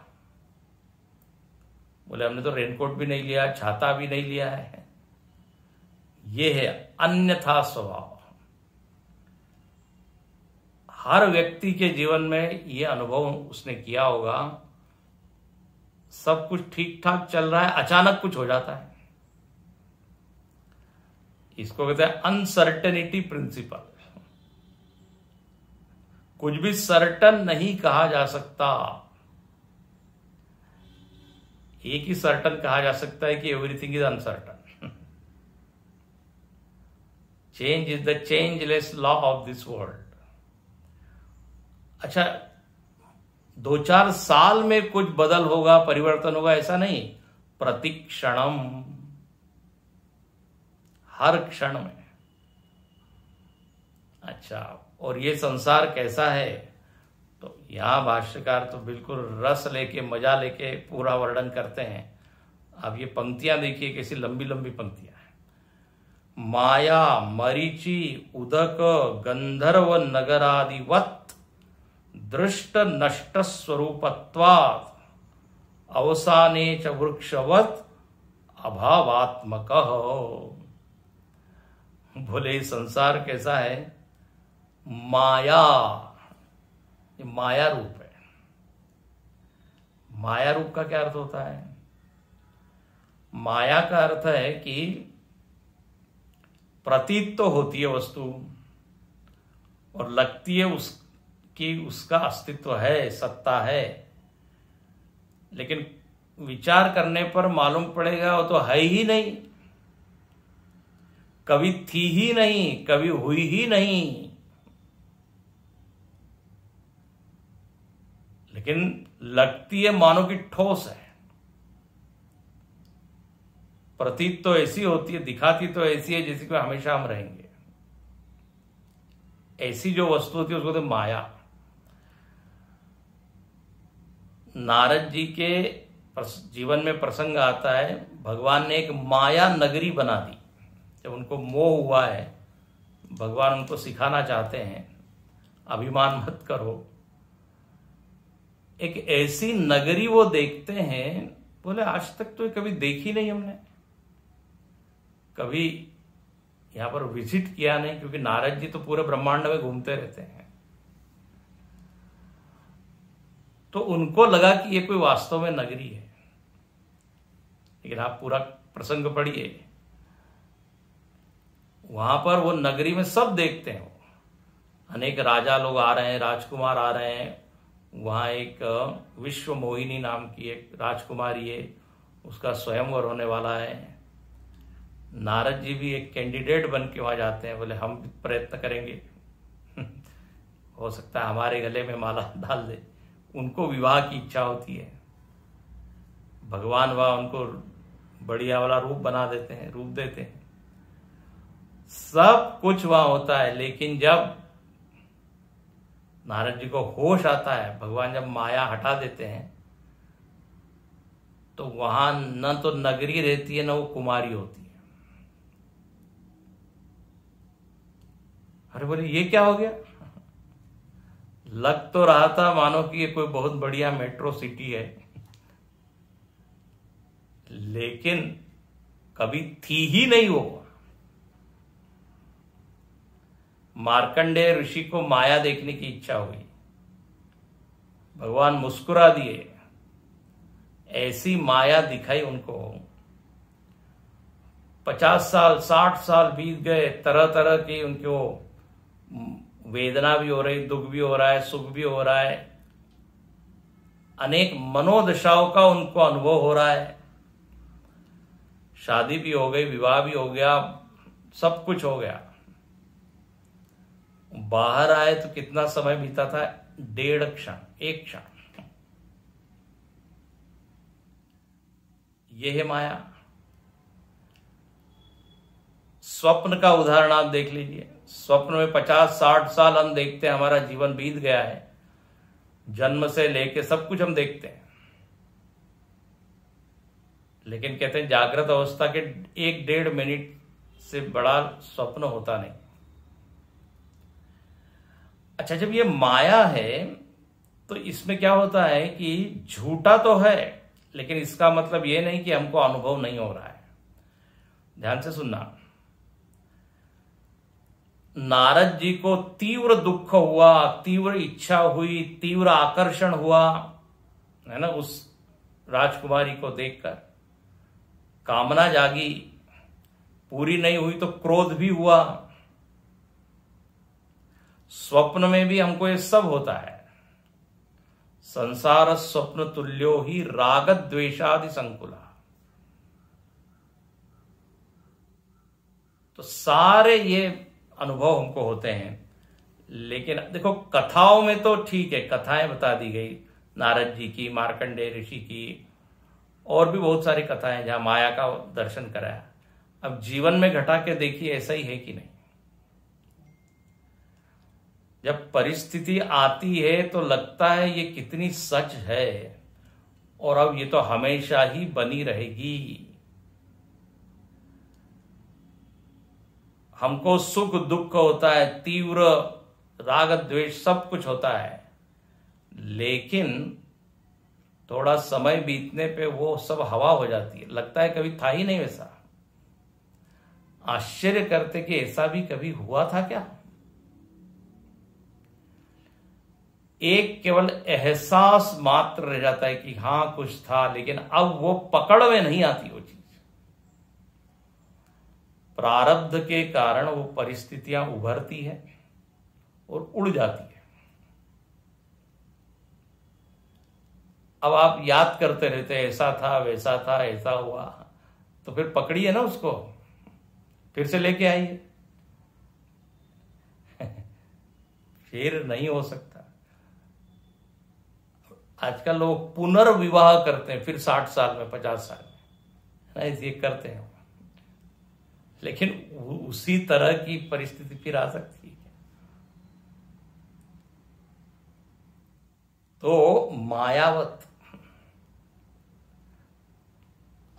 बोले हमने तो रेनकोट भी नहीं लिया, छाता भी नहीं लिया है। ये है अन्यथा स्वभाव। हर व्यक्ति के जीवन में ये अनुभव उसने किया होगा। सब कुछ ठीक ठाक चल रहा है, अचानक कुछ हो जाता है। इसको कहते हैं अनसर्टेनिटी प्रिंसिपल। कुछ भी सर्टन नहीं कहा जा सकता। एक ही सर्टन कहा जा सकता है कि everything is uncertain. Change is the changeless law of this world. अच्छा, 2-4 साल में कुछ बदल होगा, परिवर्तन होगा, ऐसा नहीं। प्रतिक्षणम, हर क्षण में। अच्छा, और ये संसार कैसा है? तो यहां भाष्यकार तो बिल्कुल रस लेके, मजा लेके पूरा वर्णन करते हैं। अब ये पंक्तियां देखिए, कैसी लंबी लंबी पंक्तियां हैं। माया मरीचि उदक गंधर्व नगरादिवत दृष्ट नष्ट स्वरूपत्वात् अवसाने च वृक्षवत अभावात्मक। बोले संसार कैसा है? माया, ये माया रूप है। माया रूप का क्या अर्थ होता है? माया का अर्थ है कि प्रतीत तो होती है वस्तु और लगती है कि उसका अस्तित्व है, सत्ता है, लेकिन विचार करने पर मालूम पड़ेगा वो तो है ही नहीं, कभी थी ही नहीं, कभी हुई ही नहीं। लेकिन लगती है मानो कि ठोस है। प्रतीत तो ऐसी होती है, दिखाती तो ऐसी है जैसे कि हमेशा हम रहेंगे। ऐसी जो वस्तु होती है उसको तो माया। नारद जी के जीवन में प्रसंग आता है, भगवान ने एक माया नगरी बना दी। जब उनको मोह हुआ है, भगवान उनको सिखाना चाहते हैं, अभिमान मत करो, एक ऐसी नगरी वो देखते हैं, बोले आज तक तो ये कभी देखी नहीं हमने, कभी यहां पर विजिट किया नहीं, क्योंकि नारद जी तो पूरे ब्रह्मांड में घूमते रहते हैं। तो उनको लगा कि ये कोई वास्तव में नगरी है। लेकिन आप पूरा प्रसंग पढ़िए, वहां पर वो नगरी में सब देखते हैं, अनेक राजा लोग आ रहे हैं, राजकुमार आ रहे हैं। वहां एक विश्व मोहिनी नाम की एक राजकुमारी है, उसका स्वयंवर होने वाला है। नारद जी भी एक कैंडिडेट बन के वहां जाते हैं, बोले हम भी प्रयत्न करेंगे हो सकता है हमारे गले में माला डाल दे। उनको विवाह की इच्छा होती है, भगवान वहां उनको बढ़िया वाला रूप बना देते हैं, रूप देते हैं, सब कुछ वहां होता है। लेकिन जब नारद जी को होश आता है, भगवान जब माया हटा देते हैं, तो वहां न तो नगरी रहती है, न वो कुमारी होती है। अरे बोले ये क्या हो गया? लग तो रहा था मानो कि ये कोई बहुत बढ़िया मेट्रो सिटी है, लेकिन कभी थी ही नहीं वो। मार्कंडेय ऋषि को माया देखने की इच्छा हुई, भगवान मुस्कुरा दिए, ऐसी माया दिखाई उनको। 50 साल 60 साल बीत गए, तरह तरह की उनको वेदना भी हो रही, दुख भी हो रहा है, सुख भी हो रहा है, अनेक मनोदशाओं का उनको अनुभव हो रहा है। शादी भी हो गई, विवाह भी हो गया, सब कुछ हो गया। बाहर आए तो कितना समय बीता था? 1.5 क्षण, 1 क्षण। यह है माया। स्वप्न का उदाहरण आप देख लीजिए। स्वप्न में 50-60 साल हम देखते हैं, हमारा जीवन बीत गया है, जन्म से लेके सब कुछ हम देखते हैं। लेकिन कहते हैं जागृत अवस्था के 1-1.5 मिनट से बड़ा स्वप्न होता नहीं। अच्छा, जब ये माया है तो इसमें क्या होता है कि झूठा तो है, लेकिन इसका मतलब ये नहीं कि हमको अनुभव नहीं हो रहा है। ध्यान से सुनना। नारद जी को तीव्र दुख हुआ, तीव्र इच्छा हुई, तीव्र आकर्षण हुआ, है ना, उस राजकुमारी को देखकर कामना जागी, पूरी नहीं हुई तो क्रोध भी हुआ। स्वप्न में भी हमको ये सब होता है। संसार स्वप्न तुल्यो ही राग द्वेषादि संकुला। तो सारे ये अनुभव हमको होते हैं। लेकिन देखो, कथाओं में तो ठीक है, कथाएं बता दी गई नारद जी की, मार्कंडेय ऋषि की, और भी बहुत सारी कथाएं जहां माया का दर्शन कराया। अब जीवन में घटा के देखिए, ऐसा ही है कि नहीं? जब परिस्थिति आती है तो लगता है ये कितनी सच है, और अब ये तो हमेशा ही बनी रहेगी। हमको सुख दुख होता है, तीव्र राग द्वेष सब कुछ होता है, लेकिन थोड़ा समय बीतने पे वो सब हवा हो जाती है, लगता है कभी था ही नहीं वैसा। आश्चर्य करते कि ऐसा भी कभी हुआ था क्या? एक केवल एहसास मात्र रह जाता है कि हां कुछ था, लेकिन अब वो पकड़ में नहीं आती वो चीज। प्रारब्ध के कारण वो परिस्थितियां उभरती है और उड़ जाती है। अब आप याद करते रहते हैं, ऐसा था, वैसा था, ऐसा हुआ, तो फिर पकड़िए ना उसको, फिर से लेके आइए। फिर नहीं हो सकता। आजकल लोग पुनर्विवाह करते हैं, फिर 60 साल में, 50 साल में, ये करते हैं, लेकिन उसी तरह की परिस्थिति फिर आ सकती है। तो मायावत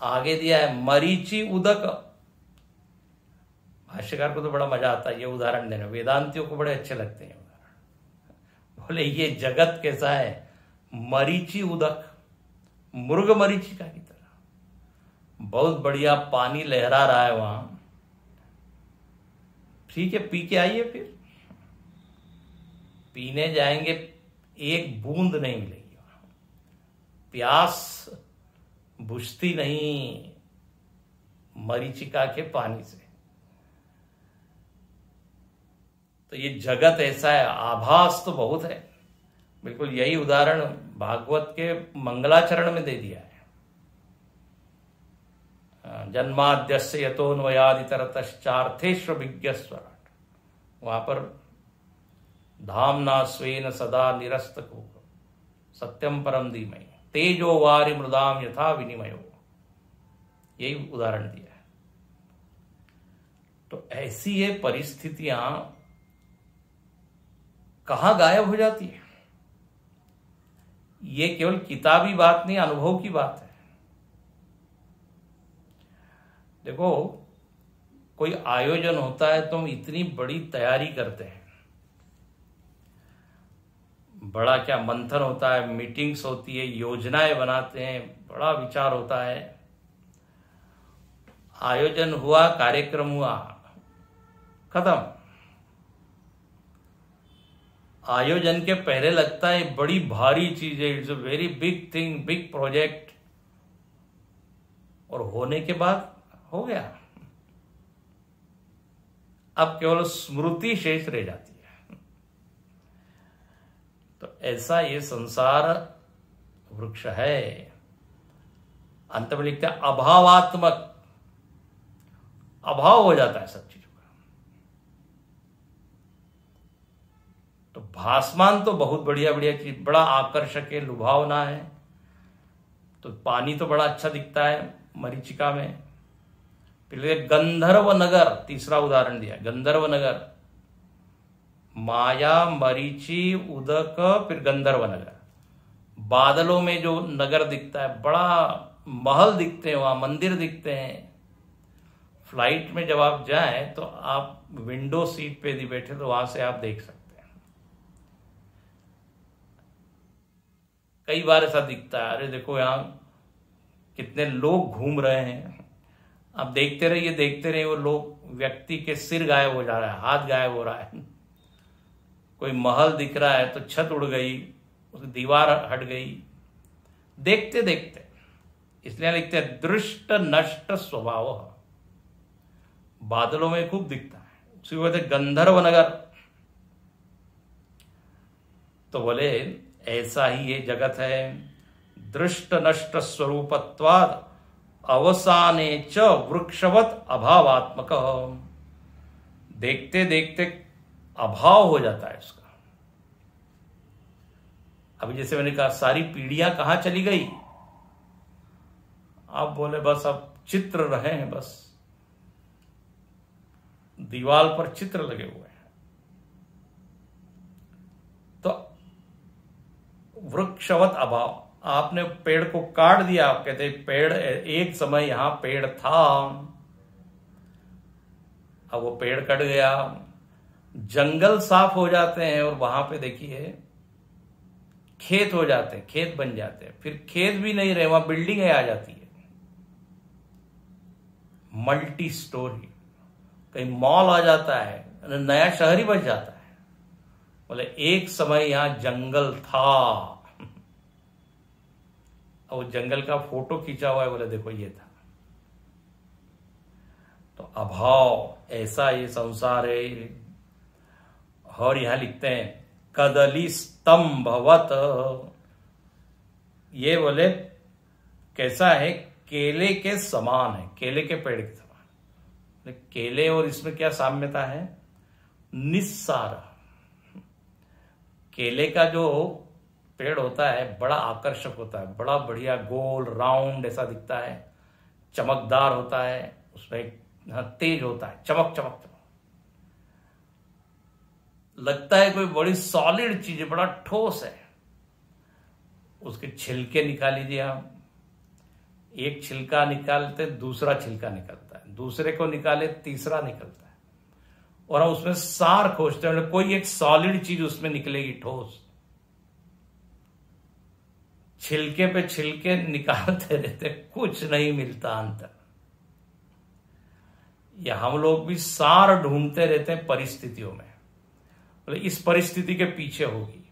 आगे दिया है, मरीचि उदक। भाष्यकार को तो बड़ा मजा आता है ये उदाहरण देने, वेदांतियों को बड़े अच्छे लगते हैं उदाहरण। बोले ये जगत कैसा है? मरीचि उदक, मृग मरीचिका की तरह बहुत बढ़िया पानी लहरा रहा है वहां। ठीक है, पी के आइए। फिर पीने जाएंगे, एक बूंद नहीं मिलेगी वहां, प्यास बुझती नहीं मरीचिका के पानी से। तो ये जगत ऐसा है, आभास तो बहुत है। बिल्कुल यही उदाहरण भागवत के मंगलाचरण में दे दिया है। जन्माद्यस्य यतोन्वयादितरतश्चार्थेष्व विज्ञस्वराट, वहां पर धामना स्वेन सदा निरस्तको सत्यम परम धीमहि तेजो वारि मृदाम यथा विनिमयो, यही उदाहरण दिया है। तो ऐसी ये परिस्थितियां कहां गायब हो जाती है? ये केवल किताबी बात नहीं, अनुभव की बात है। देखो, कोई आयोजन होता है तो हम इतनी बड़ी तैयारी करते हैं, बड़ा क्या मंथन होता है, मीटिंग्स होती है, योजनाएं बनाते हैं, बड़ा विचार होता है। आयोजन हुआ, कार्यक्रम हुआ, खत्म। आयोजन के पहले लगता है बड़ी भारी चीज है, it's a very big thing, big project, और होने के बाद हो गया। अब केवल स्मृति शेष रह जाती है। तो ऐसा ये संसार वृक्ष है। अंत में लिखते हैं अभावात्मक, अभाव हो जाता है सब चीजों का। तो भासमान तो बहुत बढ़िया बढ़िया चीज, बड़ा आकर्षक है, लुभावना है। तो पानी तो बड़ा अच्छा दिखता है मरीचिका में। फिर गंधर्व नगर, तीसरा उदाहरण दिया, गंधर्व नगर, माया, मरीचि, उदक, फिर गंधर्व नगर। बादलों में जो नगर दिखता है, बड़ा महल दिखते हैं वहां, मंदिर दिखते हैं। फ्लाइट में जब आप जाएं तो आप विंडो सीट पे यदि बैठे तो वहां से आप देख सकते हैं। कई बार ऐसा दिखता है, अरे देखो यहां कितने लोग घूम रहे हैं। आप देखते रहिए, वो लोग, व्यक्ति के सिर गायब हो जा रहा है, हाथ गायब हो रहा है। कोई महल दिख रहा है तो छत उड़ गई, उसकी दीवार हट गई, देखते देखते। इसलिए लिखते हैं दृष्ट नष्ट स्वभाव, बादलों में खूब दिखता है। उसी कहते गंधर्व नगर। तो बोले ऐसा ही ये जगत है, दृष्ट नष्ट स्वरूपत्वाद अवसाने च वृक्षवत अभावात्मक। देखते देखते अभाव हो जाता है इसका। अभी जैसे मैंने कहा, सारी पीढ़ियां कहां चली गई? आप बोले बस अब चित्र रहे हैं, बस दीवार पर चित्र लगे हुए हैं। तो वृक्षवत अभाव, आपने पेड़ को काट दिया। आप कहते पेड़, एक समय यहां पेड़ था, अब वो पेड़ कट गया। जंगल साफ हो जाते हैं और वहां पे देखिए खेत हो जाते हैं, खेत बन जाते हैं। फिर खेत भी नहीं रहे, वहां बिल्डिंगें आ जाती है, मल्टी स्टोरी, कहीं मॉल आ जाता है, नया शहर ही बच जाता है। बोले एक समय यहां जंगल था, और जंगल का फोटो खींचा हुआ है, बोले देखो ये था। तो अभाव, ऐसा ये संसार है। और यहां लिखते हैं कदली स्तंभवत, ये बोले कैसा है? केले के समान है, केले के पेड़ के समान। केले और इसमें क्या साम्यता है? निस्सार। केले का जो पेड़ होता है बड़ा आकर्षक होता है, बड़ा बढ़िया गोल राउंड ऐसा दिखता है, चमकदार होता है, उसमें तेज होता है, चमक चमक चमक लगता है कोई बड़ी सॉलिड चीज है, बड़ा ठोस है। उसके छिलके निकाल लीजिए आप, एक छिलका निकालते दूसरा छिलका निकलता है, दूसरे को निकाले तीसरा निकलता है, और हम उसमें सार खोजते हैं, कोई एक सॉलिड चीज उसमें निकलेगी, ठोस। छिलके पे छिलके निकालते रहते, कुछ नहीं मिलता अंतर। या हम लोग भी सार ढूंढते रहते हैं परिस्थितियों में, बोले इस परिस्थिति के पीछे होगी,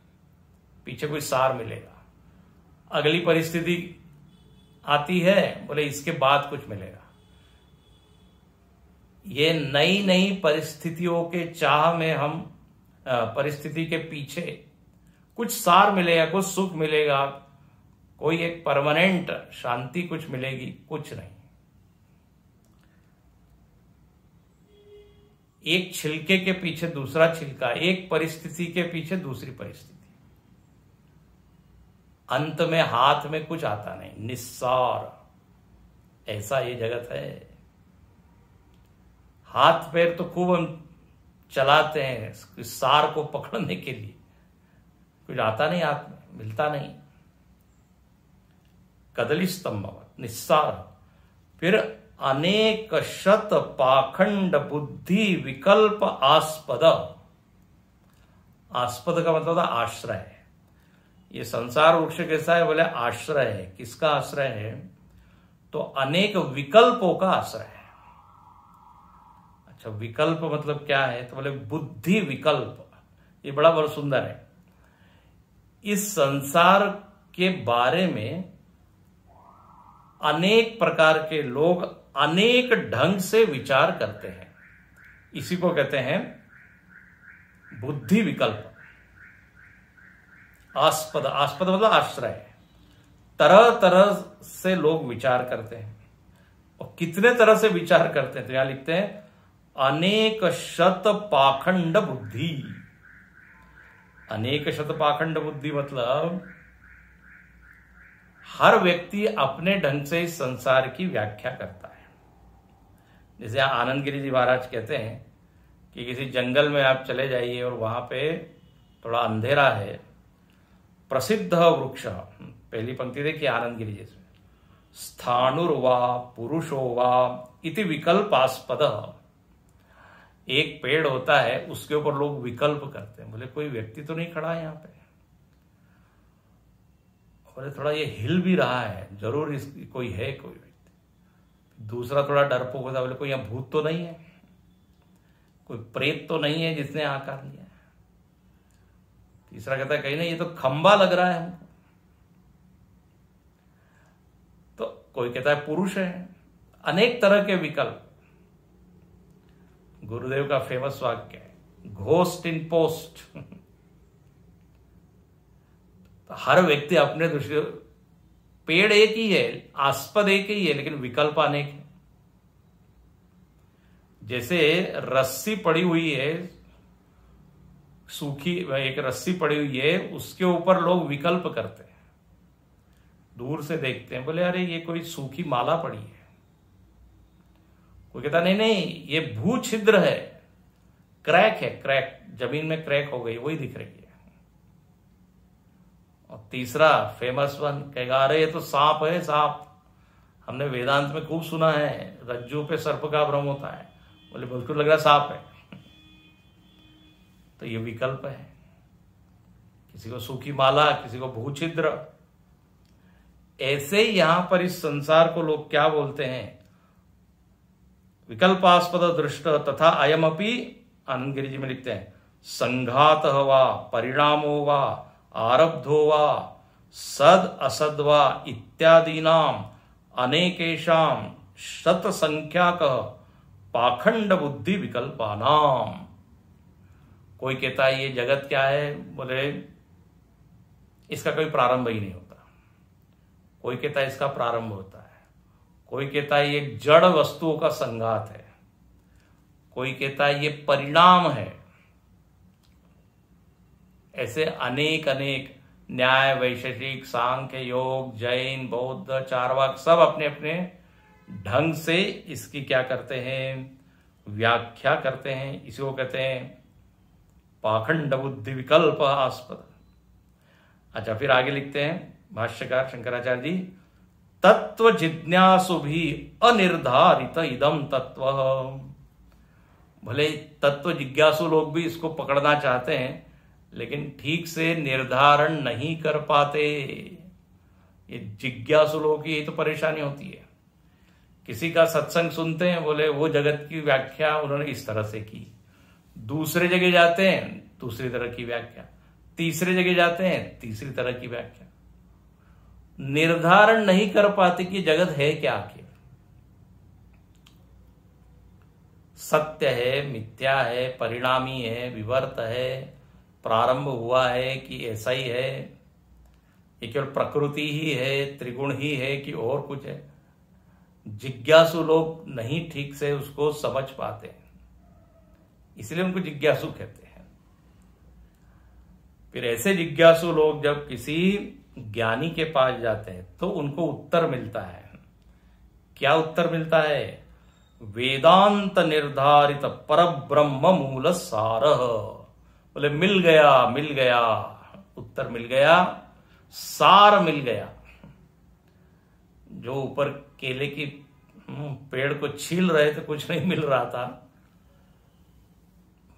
पीछे कोई सार मिलेगा। अगली परिस्थिति आती है, बोले इसके बाद कुछ मिलेगा। ये नई नई परिस्थितियों के चाह में हम परिस्थिति के पीछे कुछ सार मिलेगा, कुछ सुख मिलेगा, कोई एक परमानेंट शांति कुछ मिलेगी, कुछ नहीं। एक छिलके के पीछे दूसरा छिलका, एक परिस्थिति के पीछे दूसरी परिस्थिति, अंत में हाथ में कुछ आता नहीं, निस्सार। ऐसा ये जगत है। हाथ पैर तो खूब हम चलाते हैं सार को पकड़ने के लिए, कुछ आता नहीं, हाथ में मिलता नहीं। कदली स्तंभवत निस्सार। फिर अनेक शत पाखंड बुद्धि विकल्प आस्पद। आस्पद का मतलब था आश्रय। ये संसार वृक्ष कैसा है, बोले आश्रय है। किसका आश्रय है? तो अनेक विकल्पों का आश्रय है। अच्छा, विकल्प मतलब क्या है? तो बोले बुद्धि विकल्प। ये बड़ा सुंदर है। इस संसार के बारे में अनेक प्रकार के लोग अनेक ढंग से विचार करते हैं, इसी को कहते हैं बुद्धि विकल्प। आस्पद, आस्पद मतलब आश्रय। तरह तरह से लोग विचार करते हैं, और कितने तरह से विचार करते हैं तो यहां लिखते हैं अनेक शत पाखंड बुद्धि। अनेक शत पाखंड बुद्धि मतलब हर व्यक्ति अपने ढंग से इस संसार की व्याख्या करता है। जैसे आनंद गिरी जी महाराज कहते हैं कि किसी जंगल में आप चले जाइए और वहां पे थोड़ा अंधेरा है, प्रसिद्ध वृक्ष, पहली पंक्ति देखिए आनंद गिरी जी से, स्थाणुर्वा पुरुषो वा इति विकल्पास्पद। एक पेड़ होता है, उसके ऊपर लोग विकल्प करते हैं, बोले कोई व्यक्ति तो नहीं खड़ा है यहाँ पे, बोले थोड़ा ये हिल भी रहा है, जरूर इसकी कोई है, कोई व्यक्ति। दूसरा थोड़ा डरपोक होता है, बोले कोई यहाँ भूत तो नहीं है, कोई प्रेत तो नहीं है जिसने आकार लिया है। तीसरा कहता है कहीं नहीं, ये तो खंबा लग रहा है हमको। तो कोई कहता है पुरुष है। अनेक तरह के विकल्प। गुरुदेव का फेमस वाक्य है, घोस्ट इन पोस्ट। तो हर व्यक्ति अपने दृष्टि, पेड़ एक ही है, आस्पद एक ही है, लेकिन विकल्प अनेक है। जैसे रस्सी पड़ी हुई है, सूखी एक रस्सी पड़ी हुई है, उसके ऊपर लोग विकल्प करते हैं। दूर से देखते हैं, बोले अरे ये कोई सूखी माला पड़ी है। कोई कहता नहीं नहीं, ये भू छिद्र है, क्रैक है, क्रैक, जमीन में क्रैक हो गई, वही दिख रही है। और तीसरा फेमस वन कहेगा अरे ये तो सांप है, सांप, हमने वेदांत में खूब सुना है, रज्जू पे सर्प का भ्रम होता है। बोले बिल्कुल लग रहा सांप है। तो ये विकल्प है। किसी को सूखी माला, किसी को भूछिद्र। ऐसे ही यहां पर इस संसार को लोग क्या बोलते हैं? विकल्पास्पद दृष्ट तथा अयमपि, आनंद गिरी जी में लिखते हैं, संघात वा परिणामो वा आरब्धो वा सद असद वा इत्यादीनाम अनेकेशाम शत संख्याक पाखंड बुद्धि विकल्पानाम। कोई कहता है ये जगत क्या है, बोले इसका कोई प्रारंभ ही नहीं होता। कोई कहता है इसका प्रारंभ होता है। कोई कहता है ये जड़ वस्तुओं का संघात है। कोई कहता है ये परिणाम है। ऐसे अनेक अनेक न्याय, वैशेषिक, सांख्य, योग, जैन, बौद्ध, चारवाक सब अपने अपने ढंग से इसकी क्या करते हैं? व्याख्या करते हैं। इसी को कहते हैं पाखंड बुद्धि विकल्प आस्पद। अच्छा, फिर आगे लिखते हैं भाष्यकार शंकराचार्य जी, तत्व जिज्ञासु भी अनिर्धारित इदम तत्व। भले तत्व जिज्ञासु लोग भी इसको पकड़ना चाहते हैं, लेकिन ठीक से निर्धारण नहीं कर पाते। ये जिज्ञासु लोगों की यही तो परेशानी होती है। किसी का सत्संग सुनते हैं, बोले वो जगत की व्याख्या उन्होंने इस तरह से की, दूसरे जगह जाते हैं दूसरी तरह की व्याख्या, तीसरे जगह जाते हैं तीसरी तरह की व्याख्या, निर्धारण नहीं कर पाते कि जगत है क्या आखिर, सत्य है, मिथ्या है, परिणामी है, विवर्त है, प्रारंभ हुआ है कि ऐसा ही है, ये केवल प्रकृति ही है, त्रिगुण ही है कि और कुछ है। जिज्ञासु लोग नहीं ठीक से उसको समझ पाते, इसलिए उनको जिज्ञासु कहते हैं। फिर ऐसे जिज्ञासु लोग जब किसी ज्ञानी के पास जाते हैं तो उनको उत्तर मिलता है। क्या उत्तर मिलता है? वेदांत निर्धारित परब्रह्म मूल सारः। बोले मिल गया, उत्तर मिल गया, सार मिल गया। जो ऊपर केले की पेड़ को छील रहे थे कुछ नहीं मिल रहा था,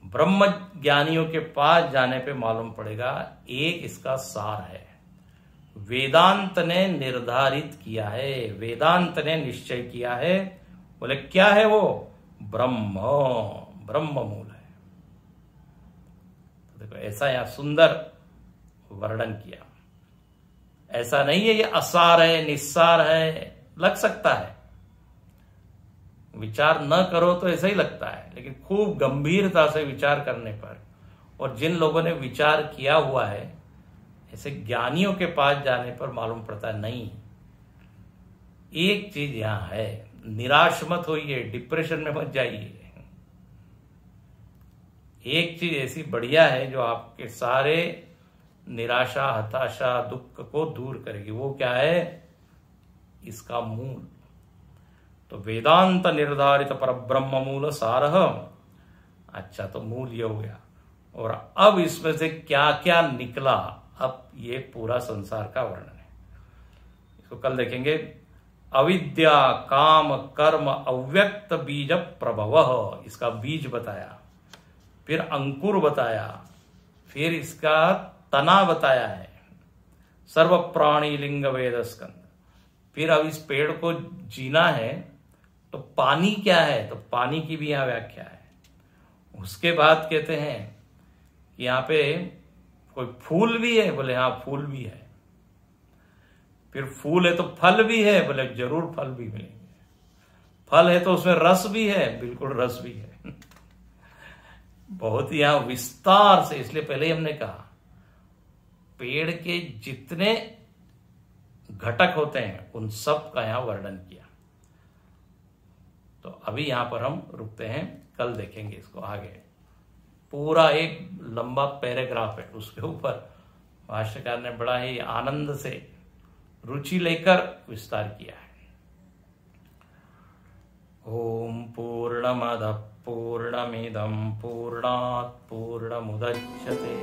ब्रह्म ज्ञानियों के पास जाने पे मालूम पड़ेगा एक इसका सार है। वेदांत ने निर्धारित किया है, वेदांत ने निश्चय किया है। बोले क्या है वो? ब्रह्म मूल है। तो देखो ऐसा यहां सुंदर वर्णन किया। ऐसा नहीं है ये असार है, निस्सार है, लग सकता है, विचार न करो तो ऐसा ही लगता है, लेकिन खूब गंभीरता से विचार करने पर, और जिन लोगों ने विचार किया हुआ है ऐसे ज्ञानियों के पास जाने पर मालूम पड़ता है नहीं, एक चीज यहां है, निराश मत होइए, डिप्रेशन में मत जाइए। एक चीज ऐसी बढ़िया है जो आपके सारे निराशा, हताशा, दुख को दूर करेगी। वो क्या है? इसका मूल। तो वेदांत निर्धारित परब्रह्म मूल सारः। अच्छा, तो मूल ये हो गया। और अब इसमें से क्या क्या निकला, अब ये पूरा संसार का वर्णन है। इसको कल देखेंगे। अविद्या काम कर्म अव्यक्त बीज प्रभव, इसका बीज बताया, फिर अंकुर बताया, फिर इसका तना बताया है, सर्व प्राणी लिंग वेद स्कंद। फिर अब इस पेड़ को जीना है तो पानी क्या है, तो पानी की भी यहां व्याख्या है। उसके बाद कहते हैं कि यहां पे कोई फूल भी है, बोले हाँ फूल भी है। फिर फूल है तो फल भी है, बोले जरूर फल भी मिलेंगे। फल है तो उसमें रस भी है, बिल्कुल रस भी है। बहुत ही यहां विस्तार से, इसलिए पहले ही हमने कहा पेड़ के जितने घटक होते हैं उन सब का यहां वर्णन किया। तो अभी यहां पर हम रुकते हैं, कल देखेंगे इसको आगे। पूरा एक लंबा पैराग्राफ है, उसके ऊपर भाष्यकार ने बड़ा ही आनंद से रुचि लेकर विस्तार किया है। ओम पूर्णमदः पूर्णमिदं पूर्णात् पूर्णमुदच्यते